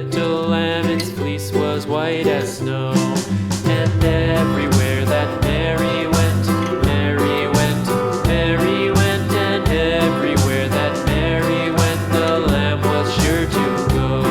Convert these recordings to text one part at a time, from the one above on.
little lamb, its fleece was white as snow. And everywhere that Mary went, Mary went, Mary went, and everywhere that Mary went, the lamb was sure to go.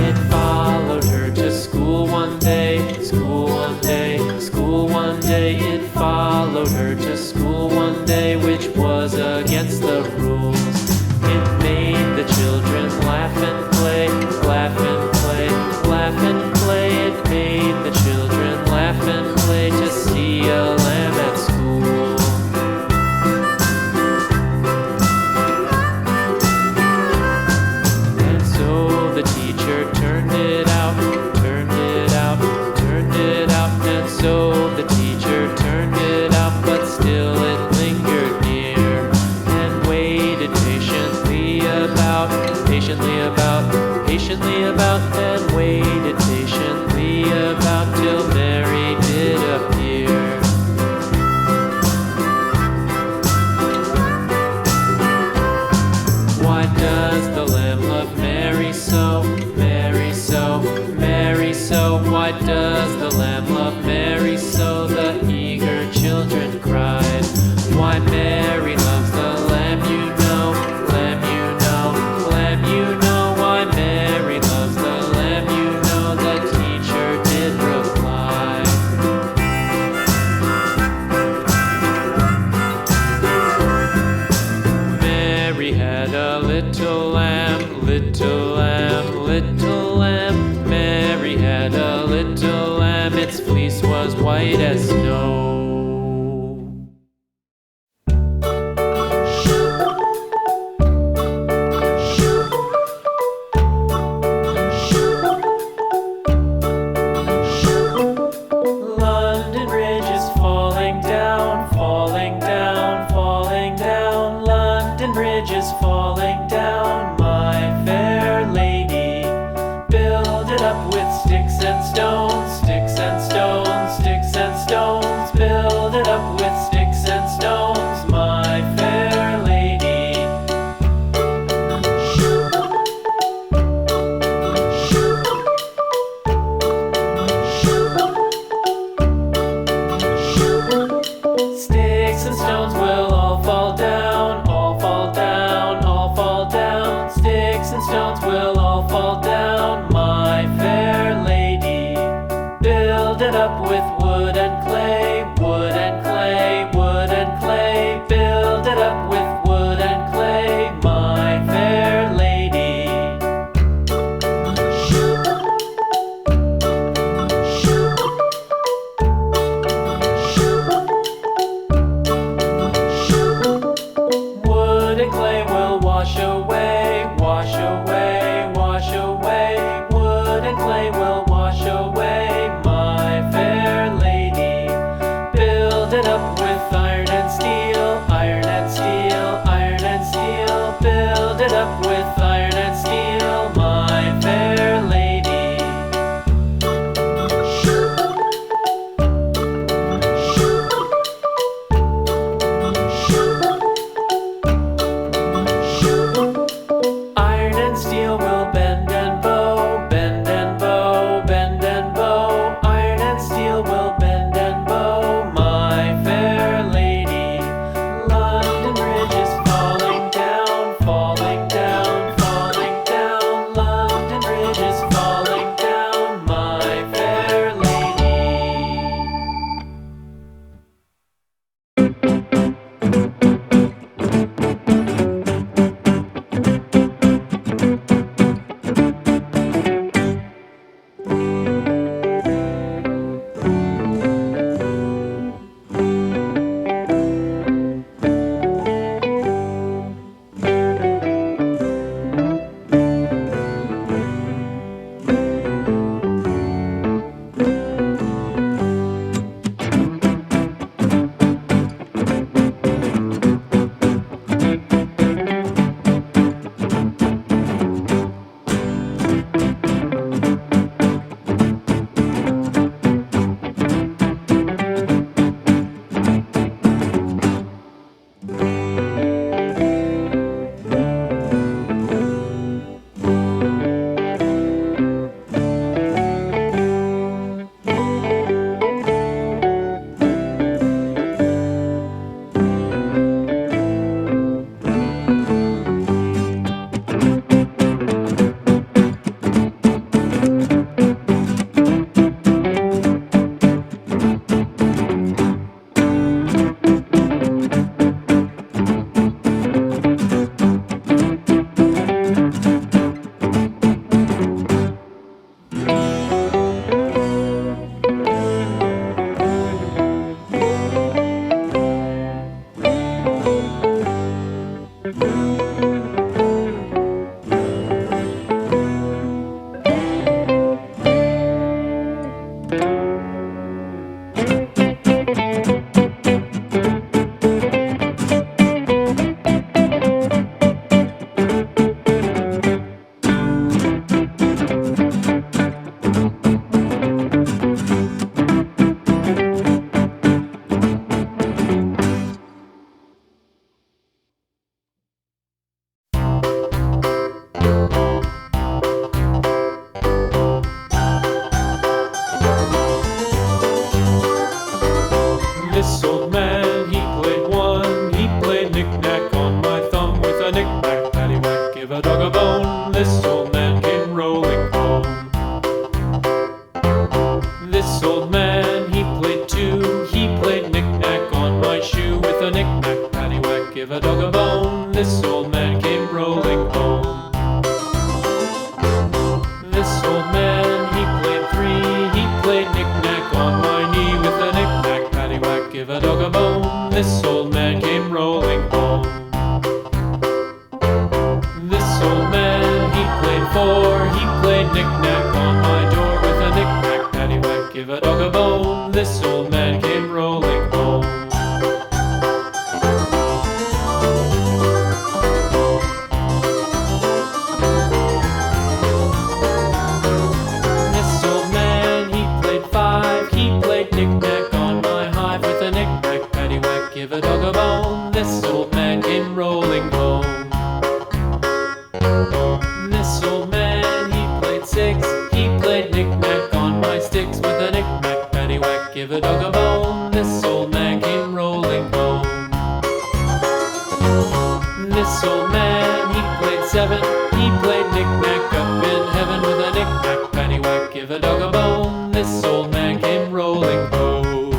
It followed her to school one day, school one day, school one day. It followed her to school one day, which was against the rules. It made the children laugh and play, laugh and play, laugh and play. It made the children laugh and play to see a lamb at school. And so the teacher turned it out, turned it out, turned it out. And so the teacher turned it out, but still it lingered near and waited patiently about, patiently about, patiently about, and waited patiently about till Mary did appear. Why does the lamb love Mary so, Mary so, Mary so? Why does the lamb love Mary so? The eager children cried. Why Mary loves the lamb, you know, lamb, you know, lamb, you know. Why Mary loves the lamb, you know, the teacher did reply. Mary had a little lamb, little lamb, little lamb. Mary had a little lamb, its fleece was white as snow. London Bridge is falling down, falling down, falling down. London Bridge is falling down, my fair lady. Build it up with sticks and stones, sticks and stones, sticks and stones. Build it up with sticks and stones, my fair lady. Sticks and stones will all fall down, all fall down, all fall down. Sticks and stones will all fall down, my fair lady. Build it up with wood and clay, wood and clay, wood and clay. Build it up with wood and clay, my fair lady. Wood and clay will wash away, wash away, wash away. Wood and clay will wash away, my fair lady. Build it up with iron and steel, iron and steel, iron and steel. Build it up with iron and steel, my fair lady. This old man, he played one. He played knick-knack on my thumb with a knick-knack, paddywhack, give a dog a bone. This old man came rolling home. This old man, he played two. He played knick-knack on my shoe with a knick-knack, paddywhack, give a dog a bone. This old man came rolling home. This old man, he played three. He played knick-knack on my knee with a knick-knack, paddywhack, give a dog a bone. This old man came rolling home. This old man, he played four. He played knick-knack on my door with a knick-knack, paddywhack, give a dog a bone. This old man came rolling home. This old man, he played five. He played knick-knack on my hive with a knick-knack, paddywhack, give a dog a bone. This old man came rolling home. This old man, he played six. He played knick-knack on my sticks with a knick-knack, paddywhack, give a dog a bone. This old man came rolling home. This old man, he played seven. He played knick-knack up in heaven with a knick-knack, paddywhack, give a dog a bone. This old man came rolling home.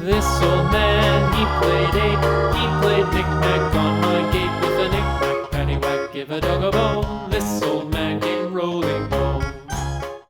This old man, he played eight. He played knick-knack on my gate